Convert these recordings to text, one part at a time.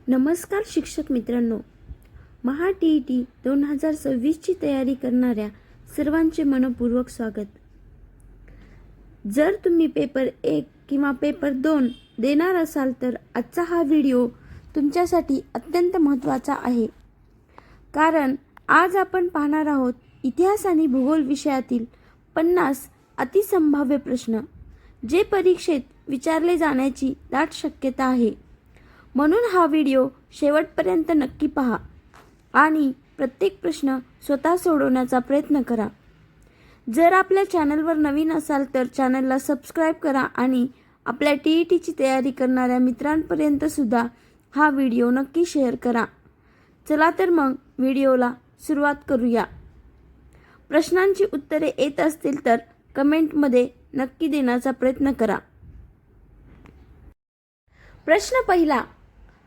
नमस्कार शिक्षक मित्रांनो, महा TET 2026ची तयारी करणाऱ्या सर्वांचे मनपूर्वक स्वागत. जर तुम्ही पेपर 1 किंवा पेपर 2 देणार असाल तर आजचा हा व्हिडिओ तुमच्यासाठी अत्यंत महत्त्वाचा आहे. कारण आज आपण पाहणार आहोत इतिहास आणि भूगोल विषयातील 50 अतिसंभाव्य प्रश्न, जे परीक्षेत विचारले जाण्याची दाट शक्यता आहे. म्हणून हा व्हिडिओ शेवटपर्यंत नक्की पहा आणि प्रत्येक प्रश्न स्वतः सोडवण्याचा प्रयत्न करा. जर आपल्या चॅनलवर नवीन असाल तर चॅनलला सबस्क्राईब करा आणि आपल्या TETची तयारी करणाऱ्या मित्रांपर्यंत सुद्धा हा व्हिडिओ नक्की शेअर करा. चला तर मग व्हिडिओला सुरुवात करूया. प्रश्नांची उत्तरे येत असतील तर कमेंटमध्ये नक्की देण्याचा प्रयत्न करा. प्रश्न पहिला,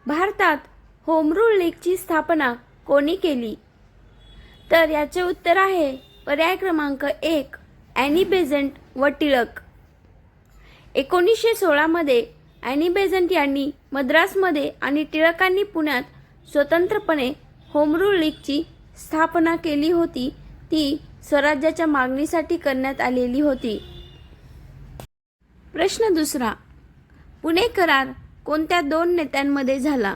भारतात होम रूल लीगची स्थापना कोणी केली? तर याचे उत्तर आहे पर्याय क्रमांक 1, ॲनी बेझंट व टिळक. 1916 मध्ये ॲनी बेझंट यांनी मद्रासमध्ये आणि टिळकांनी पुण्यात स्वतंत्रपणे होम रूल लीगची स्थापना केली होती. ती स्वराज्याच्या मागणीसाठी करण्यात आलेली होती. प्रश्न दुसरा, पुणे करार कोणत्या 2 नेत्यांमध्ये झाला?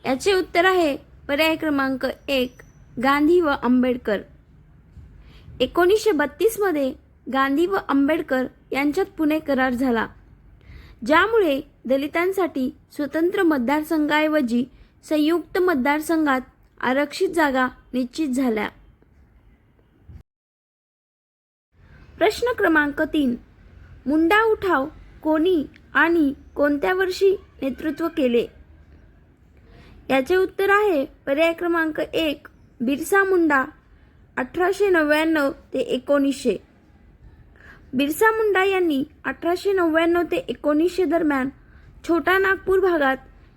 याचे उत्तर आहे पर्याय क्रमांक 1, गांधी व आंबेडकर. 1932 मध्ये गांधी व आंबेडकर यांच्यात पुणे करार झाला, ज्यामुळे दलितांसाठी स्वतंत्र मतदारसंघाऐवजी संयुक्त मतदारसंघात आरक्षित जागा निश्चित झाल्या. प्रश्न क्रमांक 3, मुंडा उठाव कोणी आणि कोणत्या वर्षी नेतृत्व केले? याचे उत्तर आहे पर्याय क्रमांक 1, बिरसा मुंडा. 1899 ते 1900. बिरसा मुंडा यांनी 1899 ते 1900 दरम्यान छोटा नागपूर भागात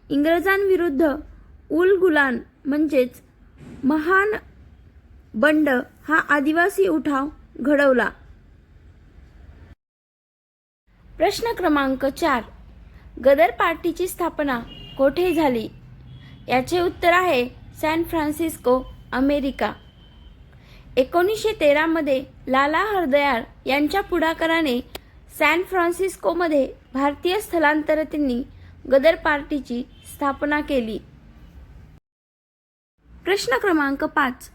इंग्रजांविरुद्ध उल गुलान म्हणजेच महान बंड हा आदिवासी उठाव घडवला. प्रश्न क्रमांक 4, गदर पार्टीची स्थापना कोठे झाली? याचे उत्तर आहे सॅन फ्रान्सिस्को, अमेरिका. 1913 मध्ये लाला हरदयाळ यांच्या पुढाकाराने सॅन फ्रान्सिस्कोमध्ये भारतीय स्थलांतरितांनी गदर पार्टीची स्थापना केली. प्रश्न क्रमांक 5,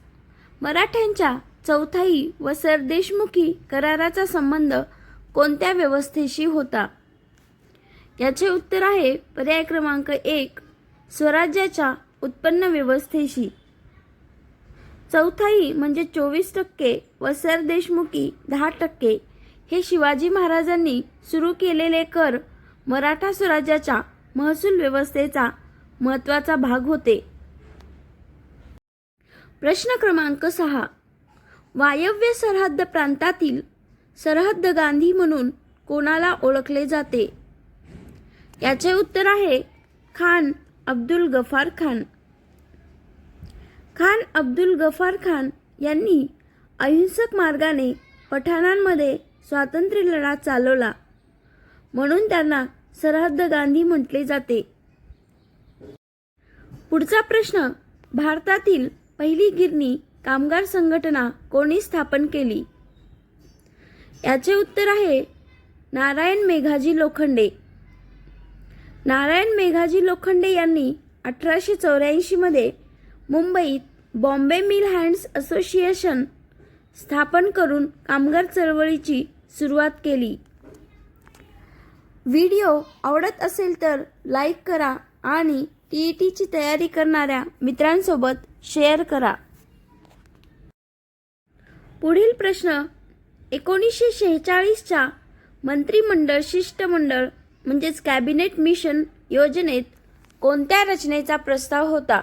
मराठ्यांच्या चौथाई व सरदेशमुखी कराराचा संबंध कोणत्या व्यवस्थेशी होता? याचे उत्तर आहे पर्याय क्रमांक 1, स्वराज्याच्या उत्पन्न व्यवस्थेशी. चौथाई म्हणजे 24% व सरदेशमुखी 10% हे शिवाजी महाराजांनी सुरू केलेले कर मराठा स्वराज्याच्या महसूल व्यवस्थेचा महत्त्वाचा भाग होते. प्रश्न क्रमांक 6, वायव्य सरहद्द प्रांतातील सरहद्द गांधी म्हणून कोणाला ओळखले जाते? याचे उत्तर आहे खान अब्दुल गफार खान. खान अब्दुल गफार खान यांनी अहिंसक मार्गाने पठाणांमध्ये स्वातंत्र्य लढा चालवला, म्हणून त्यांना सरहद्द गांधी म्हटले जाते. पुढचा प्रश्न, भारतातील पहिली गिरणी कामगार संघटना कोणी स्थापन केली? याचे उत्तर आहे नारायण मेघाजी लोखंडे. नारायण मेघाजी लोखंडे यांनी 1884 मध्ये मुंबईत बॉम्बे मिल हँड्स असोसिएशन स्थापन करून कामगार चळवळीची सुरुवात केली. व्हिडिओ आवडत असेल तर लाईक करा आणि TETची तयारी करणाऱ्या मित्रांसोबत शेअर करा. पुढील प्रश्न, 1946च्या मंत्रिमंडळ शिष्टमंडळ म्हणजेच कॅबिनेट मिशन योजनेत कोणत्या रचनेचा प्रस्ताव होता?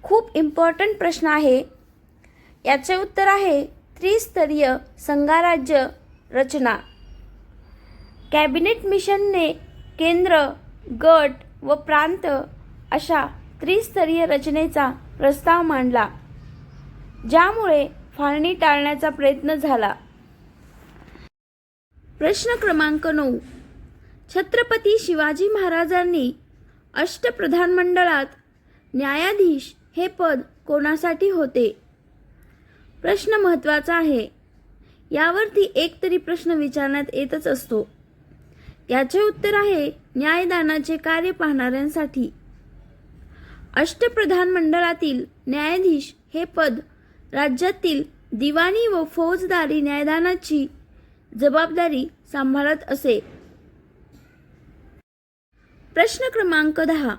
खूप इम्पॉर्टंट प्रश्न आहे. याचे उत्तर आहे त्रिस्तरीय संघराज्य रचना. कॅबिनेट मिशनने केंद्र, गट व प्रांत अशा त्रिस्तरीय रचनेचा प्रस्ताव मांडला, ज्यामुळे फाळणी टाळण्याचा प्रयत्न झाला. प्रश्न क्रमांक 9, छत्रपती शिवाजी महाराजांनी अष्टप्रधानमंडळात न्यायाधीश हे पद कोणासाठी होते? प्रश्न महत्त्वाचा आहे. यावरती एक तरी प्रश्न विचारण्यात येतच असतो. याचे उत्तर आहे न्यायदानाचे कार्य पाहणाऱ्यांसाठी. अष्टप्रधानमंडळातील न्यायाधीश हे पद राज्यातील दिवाणी व फौजदारी न्यायदानाची जबाबदारी सांभाळत असे. प्रश्न क्रमांक 10.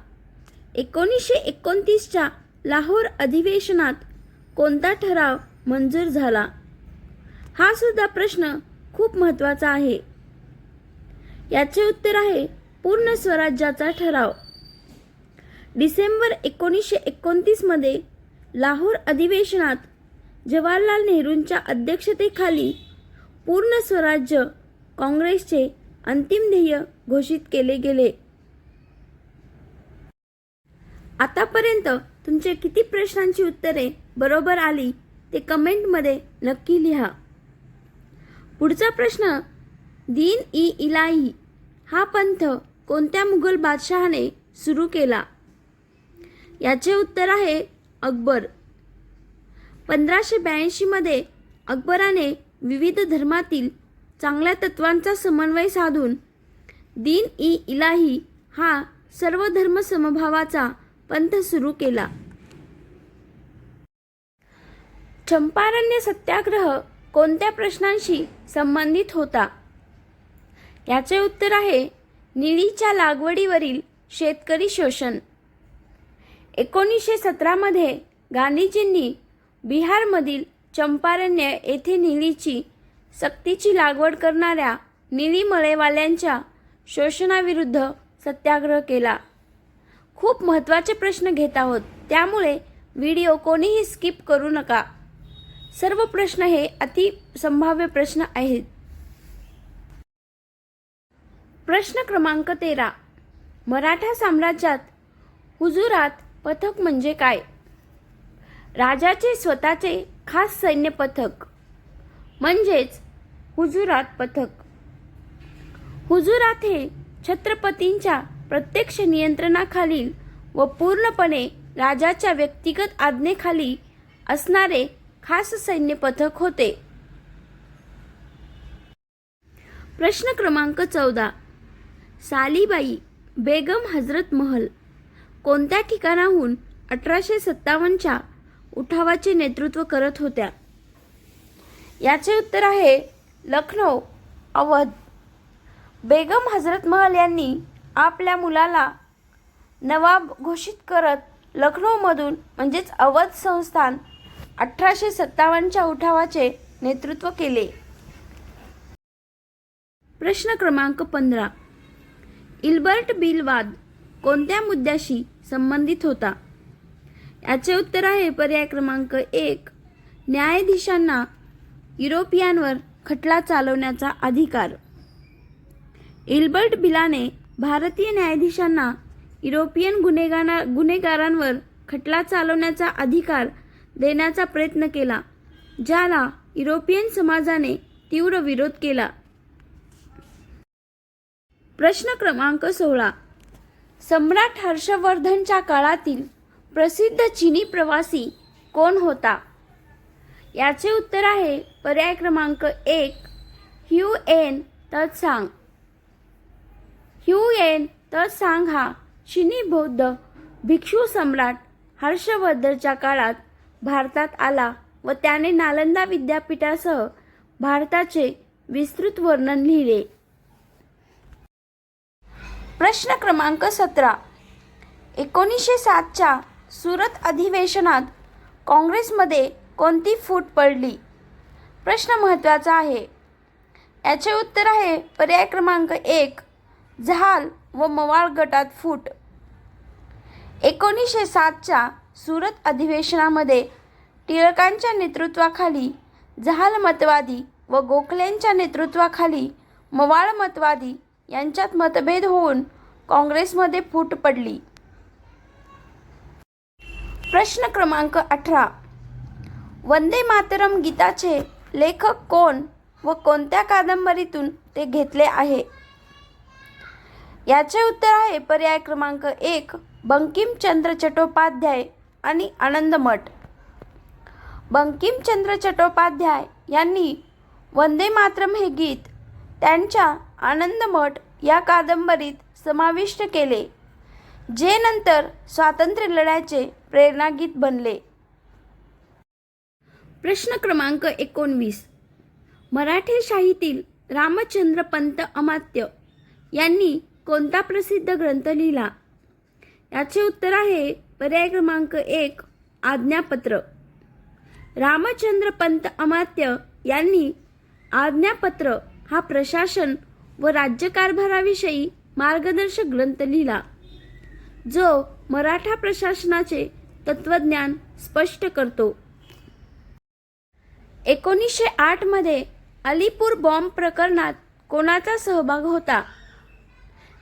1929च्या लाहोर अधिवेशनात कोणता ठराव मंजूर झाला? हा सुद्धा प्रश्न खूप महत्त्वाचा आहे. याचे उत्तर आहे पूर्ण स्वराज्याचा ठराव. डिसेंबर 1929 मध्ये लाहोर अधिवेशनात जवाहरलाल नेहरूंच्या अध्यक्षतेखाली पूर्ण स्वराज्य काँग्रेसचे अंतिम ध्येय घोषित केले गेले. आतापर्यंत तुमचे किती प्रश्नांची उत्तरे बरोबर आली ते कमेंटमध्ये नक्की लिहा. पुढचा प्रश्न, दीन-ई-इलाही हा पंथ कोणत्या मुघल बादशहाने सुरू केला? याचे उत्तर आहे अकबर. 1582 मध्ये अकबराने विविध धर्मातील चांगल्या तत्वांचा समन्वय साधून दीन-ई-इलाही हा सर्व धर्म समभावाचा पंथ सुरू केला. चंपारण्य सत्याग्रह कोणत्या प्रश्नांशी संबंधित होता? याचे उत्तर आहे निळीच्या लागवडीवरील शेतकरी शोषण. 1917 मध्ये गांधीजींनी बिहारमधील चंपारण्य येथे निळीची सक्तीची लागवड करणाऱ्या निळी मळेवाल्यांच्या शोषणाविरुद्ध सत्याग्रह केला. खूप महत्त्वाचे प्रश्न घेत आहोत, त्यामुळे व्हिडिओ कोणीही स्किप करू नका. सर्व प्रश्न हे अति संभाव्य प्रश्न आहेत. प्रश्न क्रमांक 13. मराठा साम्राज्यात हुजुरात पथक म्हणजे काय? राजाचे स्वतःचे खास सैन्य पथक म्हणजेच हुजुरात पथक. हुजुरात हे छत्रपतींच्या प्रत्यक्ष नियंत्रणाखालील व पूर्णपणे राजाच्या व्यक्तिगत आज्ञेखाली असणारे खास सैन्य पथक होते. प्रश्न क्रमांक 14. सालीबाई बेगम हजरत महल कोणत्या ठिकाणाहून 1857च्या उठावाचे नेतृत्व करत होत्या? याचे उत्तर आहे लखनौ, अवध. बेगम हजरत महल यांनी आपल्या मुलाला नवाब घोषित करत लखनौमधून म्हणजेच अवध संस्थान 1857च्या उठावाचे नेतृत्व केले. प्रश्न क्रमांक 15. इल्बर्ट बिल वाद कोणत्या मुद्द्याशी संबंधित होता? याचे उत्तर आहे पर्याय क्रमांक 1 न्यायाधीशांना युरोपियनवर खटला चालवण्याचा अधिकार. इल्बर्ट बिलाने भारतीय न्यायाधीशांना युरोपियन गुन्हेगारांवर खटला चालवण्याचा अधिकार देण्याचा प्रयत्न केला, ज्याला युरोपियन समाजाने तीव्र विरोध केला. प्रश्न क्रमांक 16. सम्राट हर्षवर्धनच्या काळातील प्रसिद्ध चीनी प्रवासी कोण होता? याचे उत्तर आहे पर्याय क्रमांक 1 ह्युएन त्सांग. ह्युएन त्सांग हा चीनी बौद्ध भिक्षू सम्राट हर्षवर्धनच्या काळात भारतात आला व त्याने नालंदा विद्यापीठासह भारताचे विस्तृत वर्णन लिहिले. प्रश्न क्रमांक 17. 1907च्या सुरत अधिवेशनात काँग्रेसमध्ये कोणती फूट पडली? प्रश्न महत्त्वाचा आहे. याचे उत्तर आहे पर्याय क्रमांक 1 जहाल व मवाळ गटात फूट. 1907च्या सुरत अधिवेशनामध्ये टिळकांच्या नेतृत्वाखाली जहाल मतवादी व गोखलेंच्या नेतृत्वाखाली मवाळ मतवादी यांच्यात मतभेद होऊन काँग्रेसमध्ये फूट पडली. प्रश्न क्रमांक 18. वंदे मातरम गीताचे लेखक कोण व कोणत्या कादंबरीतून ते घेतले आहे? याचे उत्तर आहे पर्याय क्रमांक 1 बंकिमचंद्र चट्टोपाध्याय आणि आनंद मठ. बंकिमचंद्र चट्टोपाध्याय यांनी वंदे मातरम हे गीत त्यांच्या आनंद मठ या कादंबरीत समाविष्ट केले, जे नंतर स्वातंत्र्य लढ्याचे प्रेरणागीत बनले. प्रश्न क्रमांक 19 मराठी शाहीतील रामचंद्र पंत अमात्य यांनी कोणता प्रसिद्ध ग्रंथ लिहिला? याचे उत्तर आहे पर्याय क्रमांक 1 आज्ञापत्र. रामचंद्र पंत अमात्य यांनी आज्ञापत्र हा प्रशासन व राज्यकारभाराविषयी मार्गदर्शक ग्रंथ लिहिला, जो मराठा प्रशासनाचे तत्वज्ञान स्पष्ट करतो. 1908 मध्ये अलीपूर बॉम्ब प्रकरणात कोणाचा सहभाग होता?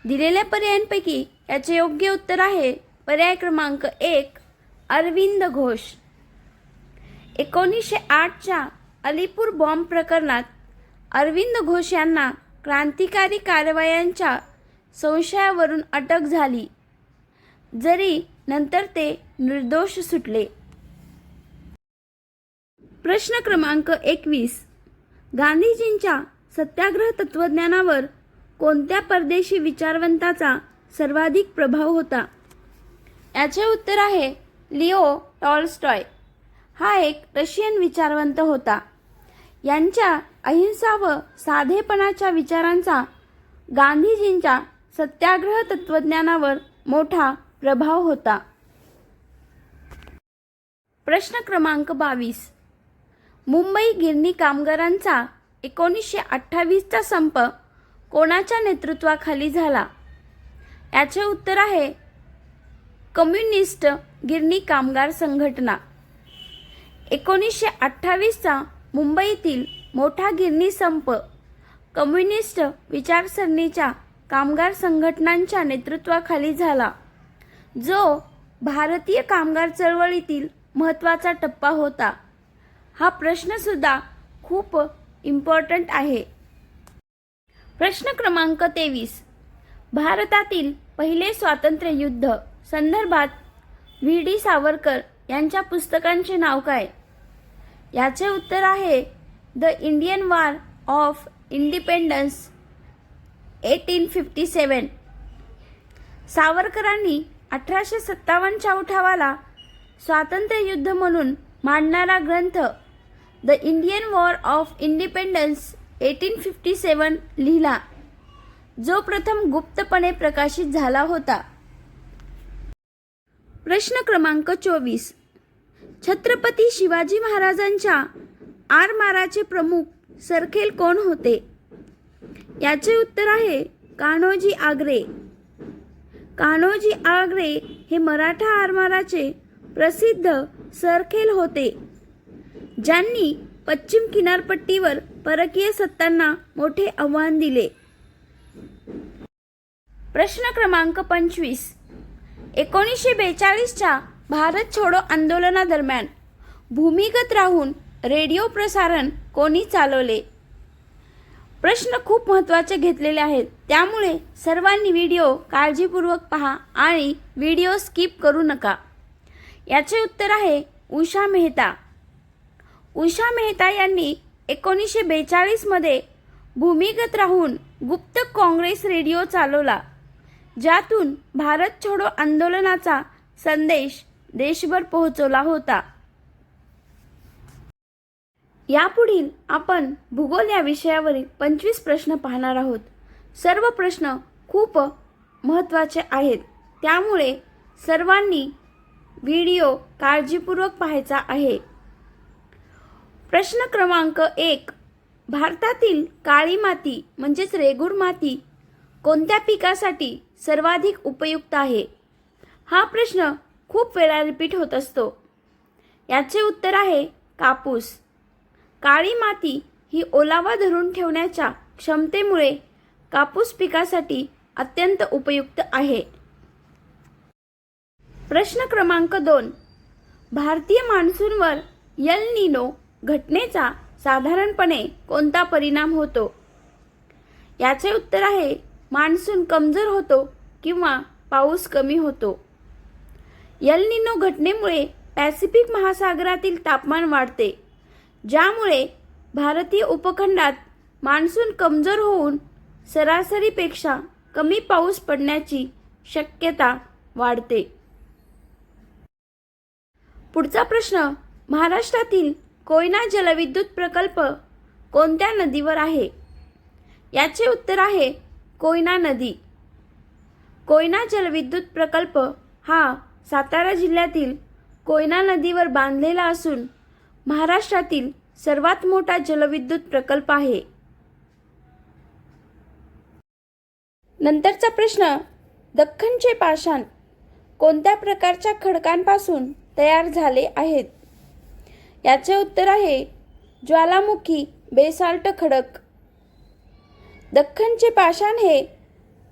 दिलेल्या पर्यायांपैकी याचे योग्य उत्तर आहे पर्याय क्रमांक 1 अरविंद घोष. 1908च्या अलीपूर बॉम्ब प्रकरणात अरविंद घोष यांना क्रांतिकारी कारवायांच्या संशयावरून अटक झाली, जरी नंतर ते निर्दोष सुटले. प्रश्न क्रमांक 21 गांधीजींच्या सत्याग्रह तत्वज्ञानावर कोणत्या परदेशी विचारवंताचा सर्वाधिक प्रभाव होता? याचे उत्तर आहे लिओ टॉल्स्टॉय. हा एक रशियन विचारवंत होता. यांच्या अहिंसा व साधेपणाच्या विचारांचा गांधीजींच्या सत्याग्रह तत्वज्ञानावर मोठा प्रभाव होता. प्रश्न क्रमांक 22 मुंबई गिरणी कामगारांचा 1928चा संप कोणाच्या नेतृत्वाखाली झाला? याचे उत्तर आहे कम्युनिस्ट गिरणी कामगार संघटना. 1928चा मुंबईतील मोठा गिरणी संप कम्युनिस्ट विचारसरणीच्या कामगार संघटनांच्या नेतृत्वाखाली झाला, जो भारतीय कामगार चळवळीतील महत्त्वाचा टप्पा होता. हा प्रश्न सुद्धा खूप इम्पॉर्टंट आहे. प्रश्न क्रमांक 23 भारतातील पहिले स्वातंत्र्य युद्ध संदर्भात व्ही.डी. सावरकर यांच्या पुस्तकांचे नाव काय? याचे उत्तर आहे the Indian war of independence 1857. सावरकरांनी 1857च्या उठावाला स्वातंत्र्य युद्ध म्हणून मांडणारा ग्रंथ the Indian war of independence 1857 लिहिला, जो प्रथम गुप्तपणे प्रकाशित झाला होता. प्रश्न क्रमांक 24 छत्रपती शिवाजी महाराजांच्या आरमाराचे प्रमुख सरखेल कोण होते? याचे उत्तर आहे कान्होजी आंग्रे. कान्होजी आंग्रे हे मराठा आरमाराचे प्रसिद्ध सरखेल होते, ज्यांनी पश्चिम किनारपट्टीवर परकीय सत्तांना मोठे आव्हान दिले. प्रश्न क्रमांक 25 1942च्या भारत छोडो आंदोलनादरम्यान भूमिगत राहून रेडिओ प्रसारण कोणी चालवले? प्रश्न खूप महत्त्वाचे घेतलेले आहेत, त्यामुळे सर्वांनी व्हिडिओ काळजीपूर्वक पहा आणि व्हिडिओ स्किप करू नका. याचे उत्तर आहे उषा मेहता. उषा मेहता यांनी 1942 मध्ये भूमिगत राहून गुप्त काँग्रेस रेडिओ चालवला, ज्यातून भारत छोडो आंदोलनाचा संदेश देशभर पोहोचवला होता. यापुढील आपण भूगोल या विषयावरील 25 प्रश्न पाहणार आहोत. सर्व प्रश्न खूप महत्त्वाचे आहेत, त्यामुळे सर्वांनी व्हिडिओ काळजीपूर्वक पाहायचा आहे. प्रश्न क्रमांक 1 भारतातील काळी माती म्हणजेच रेगूर माती कोणत्या पिकासाठी सर्वाधिक उपयुक्त आहे? हा प्रश्न खूप वेळा रिपीट होत असतो. याचे उत्तर आहे कापूस. काळी माती ही ओलावा धरून ठेवण्याच्या क्षमतेमुळे कापूस पिकासाठी अत्यंत उपयुक्त आहे. प्रश्न क्रमांक 2 भारतीय मान्सूनवर एल निनो घटनेचा साधारणपणे कोणता परिणाम होतो? याचे उत्तर आहे मान्सून कमजोर होतो किंवा पाऊस कमी होतो. एल निनो घटनेमुळे पॅसिफिक महासागरातील तापमान वाढते, ज्यामुळे भारतीय उपखंडात मान्सून कमजोर होऊन सरासरीपेक्षा कमी पाऊस पडण्याची शक्यता वाढते. पुढचा प्रश्न, महाराष्ट्रातील कोयना जलविद्युत प्रकल्प कोणत्या नदीवर आहे? याचे उत्तर आहे कोयना नदी. कोयना जलविद्युत प्रकल्प हा सातारा जिल्ह्यातील कोयना नदीवर बांधलेला असून महाराष्ट्रातील सर्वात मोठा जलविद्युत प्रकल्प आहे. नंतरचा प्रश्न, दख्खनचे पाषाण कोणत्या प्रकारच्या खडकांपासून तयार झाले आहेत? याचे उत्तर आहे ज्वालामुखी बेसाल्ट खडक. दख्खनचे पाषाण हे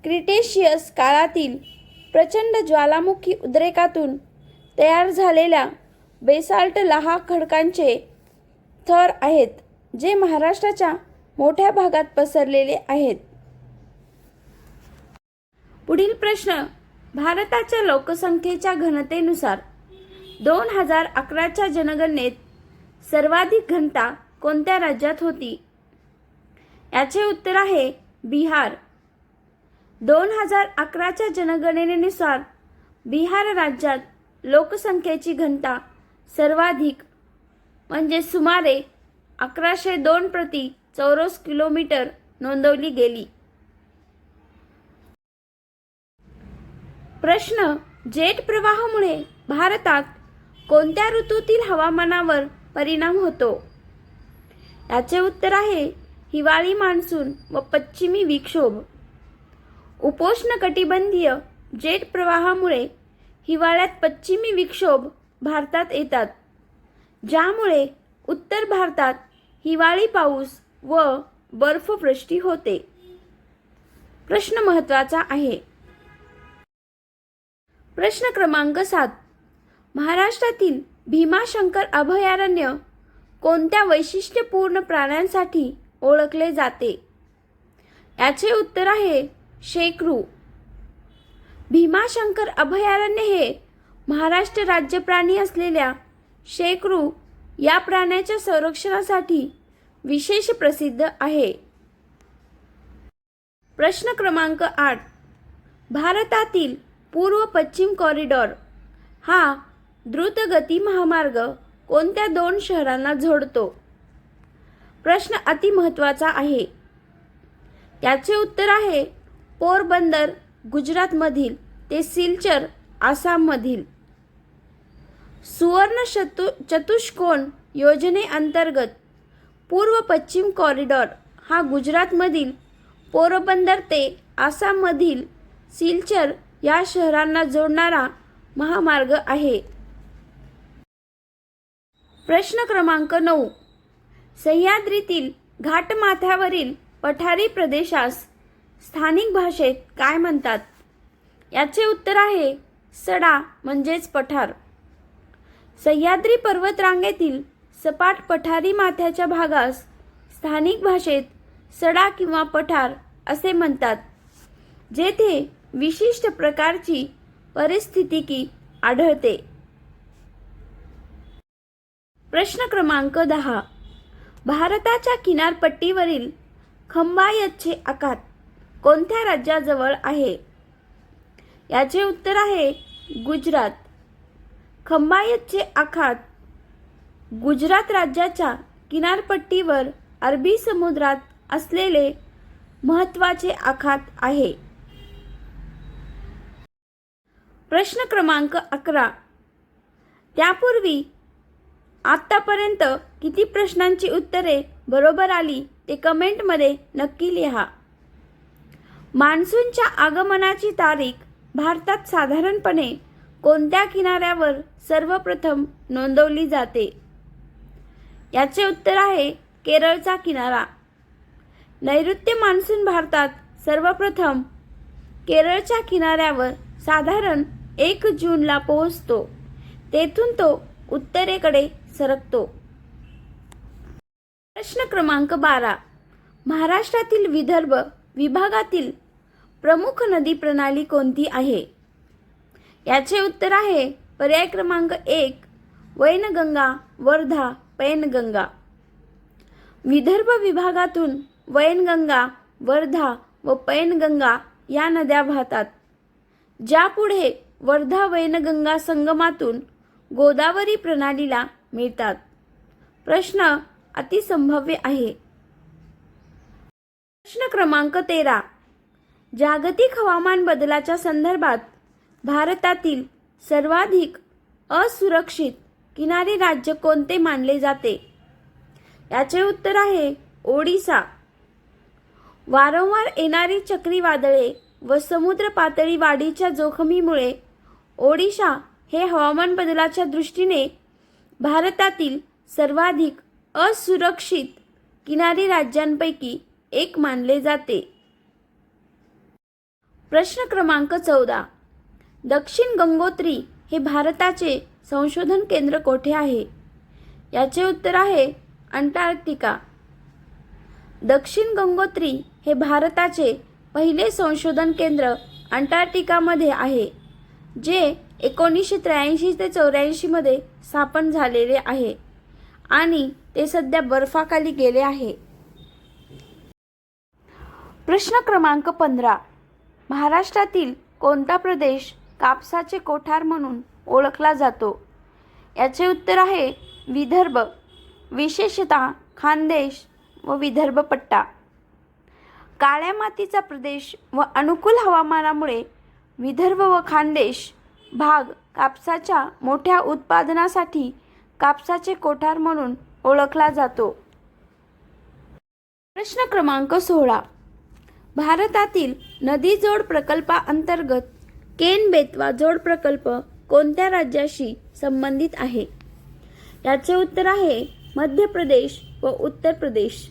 क्रिटेशियस काळातील प्रचंड ज्वालामुखी उद्रेकातून तयार झालेल्या बेसाल्ट लाव्हा खडकांचे थर आहेत, जे महाराष्ट्राच्या मोठ्या भागात पसरलेले आहेत. पुढील प्रश्न, भारताच्या लोकसंख्येच्या घनतेनुसार 2011च्या जनगणनेत सर्वाधिक घनता कोणत्या राज्यात होती? याचे उत्तर आहे बिहार. 2011च्या जनगणनेनुसार बिहार राज्यात लोकसंख्येची घनता सर्वाधिक म्हणजे सुमारे 1102 प्रति चौरस किलोमीटर नोंदवली गेली. प्रश्न, जेट प्रवाहामुळे भारतात कोणत्या ऋतूतील हवामानावर परिणाम होतो? याचे उत्तर आहे हिवाळी मान्सून व पश्चिमी विक्षोभ. उपोष्णकटिबंधीय जेट प्रवाहामुळे हिवाळ्यात पश्चिमी विक्षोभ भारतात येतात, ज्यामुळे उत्तर भारतात हिवाळी पाऊस व बर्फवृष्टी होते. प्रश्न महत्त्वाचा आहे. प्रश्न क्रमांक 7, महाराष्ट्रातील भीमाशंकर अभयारण्य कोणत्या वैशिष्ट्यपूर्ण प्राण्यांसाठी ओळखले जाते? याचे उत्तर आहे शेकरू. भीमाशंकर अभयारण्य हे महाराष्ट्र राज्य प्राणी असलेल्या शेकरू या प्राण्याच्या संरक्षणासाठी विशेष प्रसिद्ध आहे. प्रश्न क्रमांक 8, भारतातील पूर्व पश्चिम कॉरिडॉर हा द्रुतगती महामार्ग कोणत्या 2 शहरांना जोडतो? प्रश्न अति महत्त्वाचा आहे. याचे उत्तर आहे पोरबंदर गुजरातमधील ते सिलचर आसाममधील. सुवर्ण चतुष्कोन योजनेअंतर्गत पूर्व पश्चिम कॉरिडॉर हा गुजरातमधील पोरबंदर ते आसाममधील सिलचर या शहरांना जोडणारा महामार्ग आहे. प्रश्न क्रमांक 9, सह्याद्रीतील घाटमाथ्यावरील पठारी प्रदेशास स्थानिक भाषेत काय म्हणतात? याचे उत्तर आहे सडा म्हणजेच पठार. सह्याद्री पर्वतरांगेतील सपाट पठारी माथ्याच्या भागास स्थानिक भाषेत सडा किंवा पठार असे म्हणतात, जेथे विशिष्ट प्रकारची परिस्थितिकी आढळते. प्रश्न क्रमांक 10, भारताच्या किनारपट्टीवरील खंबायतचे आखात कोणत्या राज्याजवळ आहे? याचे उत्तर आहे गुजरात. खंबायतचे आखात गुजरात राज्याच्या किनारपट्टीवर अरबी समुद्रात असलेले महत्त्वाचे आखात आहे. प्रश्न क्रमांक 11, त्यापूर्वी आत्तापर्यंत किती प्रश्नांची उत्तरे बरोबर आली ते कमेंटमध्ये नक्की लिहा. मान्सूनच्या आगमनाची तारीख भारतात साधारणपणे कोणत्या किनाऱ्यावर सर्वप्रथम नोंदवली जाते? याचे उत्तर आहे केरळचा किनारा. नैऋत्य मान्सून भारतात सर्वप्रथम केरळच्या किनाऱ्यावर साधारण 1 जूनला पोहोचतो. तेथून तो उत्तरेकडे सरकतो. प्रश्न क्रमांक 12, महाराष्ट्रातील विदर्भ विभागातील प्रमुख नदी प्रणाली कोणती आहे? याचे उत्तर आहे पर्याय क्रमांक 1 वैनगंगा, वर्धा, पैनगंगा. विदर्भ विभागातून वैनगंगा, वर्धा व पैनगंगा या नद्या वाहतात, ज्यापुढे वर्धा वैनगंगा संगमातून गोदावरी प्रणालीला मिळतात. प्रश्न अतिसंभाव्य आहे. प्रश्न क्रमांक 13. जागतिक हवामान बदलाच्या संदर्भात भारतातील सर्वाधिक असुरक्षित किनारी राज्य कोणते मानले जाते? याचे उत्तर आहे ओडिशा. वारंवार येणारी चक्रीवादळे व समुद्र पातळी वाढीच्या जोखमीमुळे ओडिशा हे हवामान बदलाच्या दृष्टीने भारतातील सर्वाधिक असुरक्षित किनारी राज्यांपैकी एक मानले जाते. प्रश्न क्रमांक 14. दक्षिण गंगोत्री हे भारताचे संशोधन केंद्र कोठे आहे? याचे उत्तर आहे अंटार्क्टिका. दक्षिण गंगोत्री हे भारताचे पहिले संशोधन केंद्र अंटार्क्टिकामध्ये आहे, जे 1983 ते 84 मध्ये स्थापन झालेले आहे आणि ते सध्या बर्फाखाली गेले आहे. प्रश्न क्रमांक 15. महाराष्ट्रातील कोणता प्रदेश कापसाचे कोठार म्हणून ओळखला जातो? याचे उत्तर आहे विदर्भ, विशेषतः खानदेश व विदर्भ पट्टा. काळ्या मातीचा प्रदेश व अनुकूल हवामानामुळे विदर्भ व खानदेश भाग कापसाच्या मोठ्या उत्पादनासाठी कापसाचे कोठार म्हणून ओळखला जातो. प्रश्न क्रमांक 16. भारतातील नदी जोड प्रकल्पाअंतर्गत केन-बेतवा जोड प्रकल्प कोणत्या राज्याशी संबंधित आहे? याचे उत्तर आहे मध्य प्रदेश व उत्तर प्रदेश.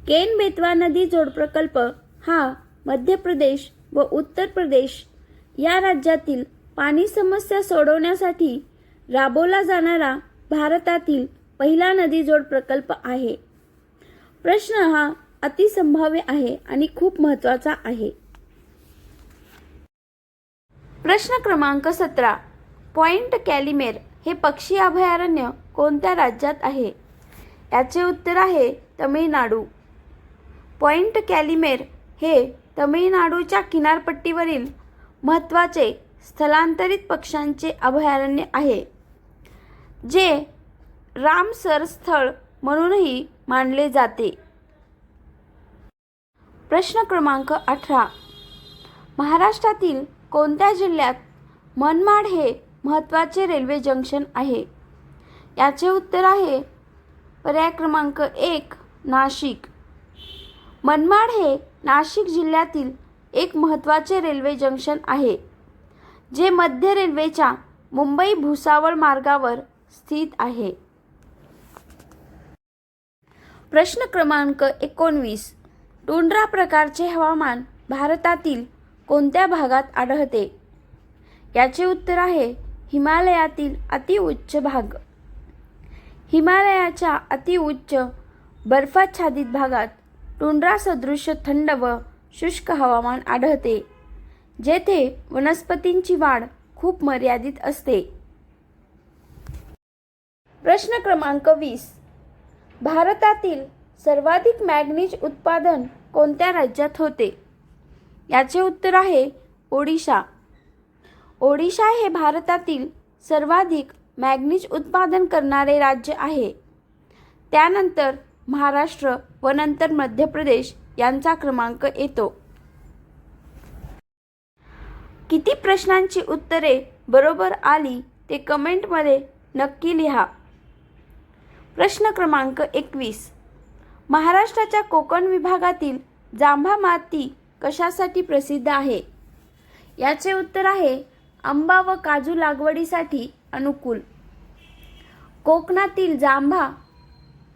केन-बेतवा नदी जोड प्रकल्प हा मध्य प्रदेश व उत्तर प्रदेश या राज्यातील पाणी समस्या सोडवण्यासाठी राबवला जाणारा भारतातील पहिला नदी जोड प्रकल्प आहे. प्रश्न हा अतिसंभाव्य आहे आणि खूप महत्त्वाचा आहे. प्रश्न क्रमांक 17. पॉइंट कॅलिमेर हे पक्षी अभयारण्य कोणत्या राज्यात आहे? याचे उत्तर आहे तमिळनाडू. पॉइंट कॅलिमेर हे तमिळनाडूच्या किनारपट्टीवरील महत्त्वाचे स्थलांतरित पक्ष्यांचे अभयारण्य आहे, जे रामसर स्थळ म्हणूनही मानले जाते. प्रश्न क्रमांक 18. महाराष्ट्रातील कोणत्या जिल्ह्यात मनमाड हे महत्त्वाचे रेल्वे जंक्शन आहे? याचे उत्तर आहे पर्याय क्रमांक 1 नाशिक. मनमाड हे नाशिक जिल्ह्यातील एक महत्त्वाचे रेल्वे जंक्शन आहे, जे मध्य रेल्वेच्या मुंबई भुसावळ मार्गावर स्थित आहे. प्रश्न क्रमांक 19. टुंड्रा प्रकारचे हवामान भारतातील कोणत्या भागात आढळते? याचे उत्तर आहे हिमालयातील अतिउच्च भाग. हिमालयाच्या अतिउच्च बर्फाच्छादित भागात टुंड्रा सदृश थंड व शुष्क हवामान आढळते, जेथे वनस्पतींची वाढ खूप मर्यादित असते. प्रश्न क्रमांक 20. भारतातील सर्वाधिक मॅंगनीज उत्पादन कोणत्या राज्यात होते? याचे उत्तर आहे ओडिशा. ओडिशा हे भारतातील सर्वाधिक मॅंगनीज उत्पादन करणारे राज्य आहे. त्यानंतर महाराष्ट्र व नंतर मध्य प्रदेश यांचा क्रमांक येतो. किती प्रश्नांची उत्तरे बरोबर आली ते कमेंटमध्ये नक्की लिहा. प्रश्न क्रमांक 21. महाराष्ट्राच्या कोकण विभागातील जांभा माती कशासाठी प्रसिद्ध आहे? याचे उत्तर आहे आंबा व काजू लागवडीसाठी अनुकूल. कोकणातील जांभा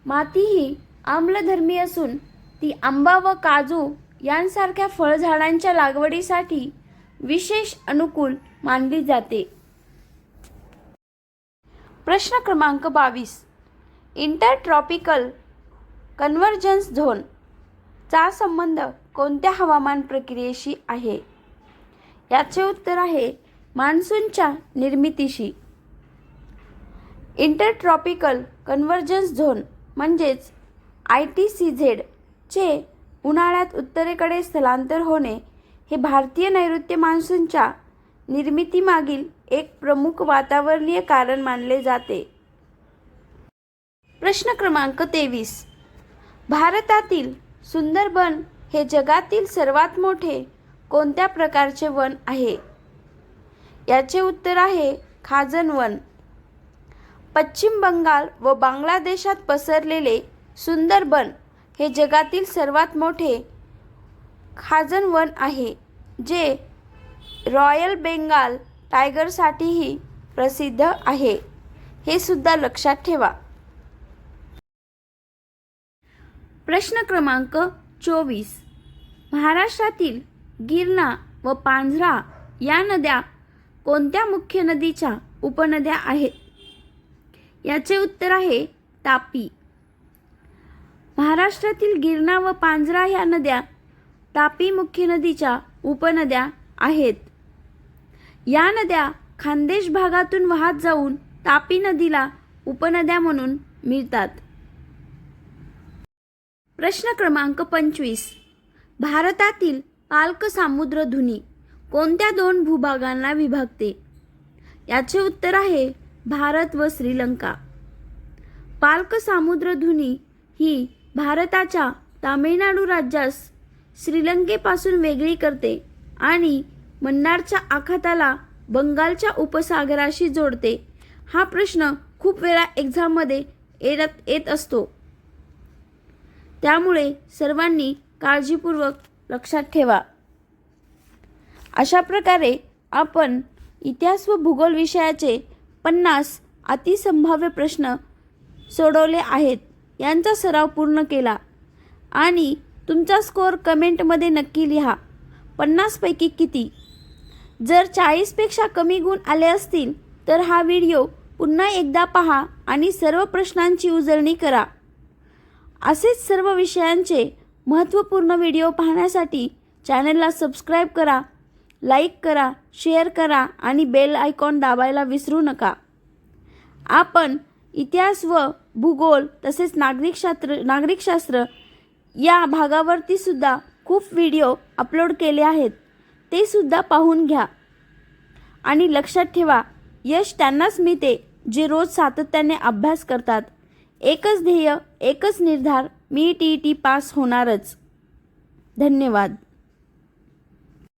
माती ही आम्लधर्मी असून ती आंबा व काजू यांसारख्या फळझाडांच्या लागवडीसाठी विशेष अनुकूल मानली जाते. प्रश्न क्रमांक 22. इंटरट्रॉपिकल कन्व्हर्जन्स झोन चा संबंध कोणत्या हवामान प्रक्रियेशी आहे? याचे उत्तर आहे मान्सूनच्या निर्मितीशी. इंटरट्रॉपिकल कन्व्हर्जन्स झोन म्हणजेच ITCZ चे उन्हाळ्यात उत्तरेकडे स्थलांतर होणे हे भारतीय नैऋत्य मान्सूनच्या निर्मितीमागील एक प्रमुख वातावरणीय कारण मानले जाते. प्रश्न क्रमांक 23. भारतातील सुंदरबन हे जगातील सर्वात मोठे कोणत्या प्रकारचे वन आहे? याचे उत्तर आहे खाजन वन. पश्चिम बंगाल व बांगलादेशात पसरलेले सुंदरबन हे जगातील सर्वात मोठे खाजन वन आहे, जे रॉयल बेंगाल टायगरसाठीही प्रसिद्ध आहे. हे सुद्धा लक्षात ठेवा. प्रश्न क्रमांक 24. महाराष्ट्रातील गिरणा व पांझरा या नद्या कोणत्या मुख्य नदीच्या उपनद्या आहेत? याचे उत्तर आहे तापी. महाराष्ट्रातील गिरणा व पांझरा ह्या नद्या तापी मुख्य नदीच्या उपनद्या आहेत. या नद्या खानदेश भागातून वाहत जाऊन तापी नदीला उपनद्या म्हणून मिळतात. प्रश्न क्रमांक 25. भारतातील पाल्क सामुद्रधुनी कोणत्या दोन भूभागांना विभागते? याचे उत्तर आहे भारत व श्रीलंका. पाल्क सामुद्रधुनी ही भारताच्या तामिळनाडू राज्यास श्रीलंकेपासून वेगळी करते आणि मन्नारच्या आखाताला बंगालच्या उपसागराशी जोडते. हा प्रश्न खूप वेळा एक्झाममध्ये येत असतो, त्यामुळे सर्वांनी काळजीपूर्वक लक्षात ठेवा. अशा प्रकारे आपण इतिहास व भूगोल विषयाचे 50 अतिसंभाव्य प्रश्न सोडवले आहेत. यांचा सराव पूर्ण केला आणि तुमचा स्कोअर कमेंटमध्ये नक्की लिहा. 50 पैकी किती? जर 40 पेक्षा कमी गुण आले असतील तर हा व्हिडिओ पुन्हा एकदा पहा आणि सर्व प्रश्नांची उजळणी करा. असेच सर्व विषयांचे महत्त्वपूर्ण व्हिडिओ पाहण्यासाठी चॅनलला सबस्क्राईब करा, लाईक करा, शेअर करा आणि बेल आयकॉन दाबायला विसरू नका. आपण इतिहास व भूगोल तसेच नागरिकशास्त्र या भागावरती सुद्धा खूप व्हिडिओ अपलोड केले आहेत, ते सुद्धा पाहून घ्या. आणि लक्षात ठेवा, यश त्यांनाच मिळते जे रोज सातत्याने अभ्यास करतात. एकच ध्येय, एकच निर्धार, मी TET पास होणारच. धन्यवाद.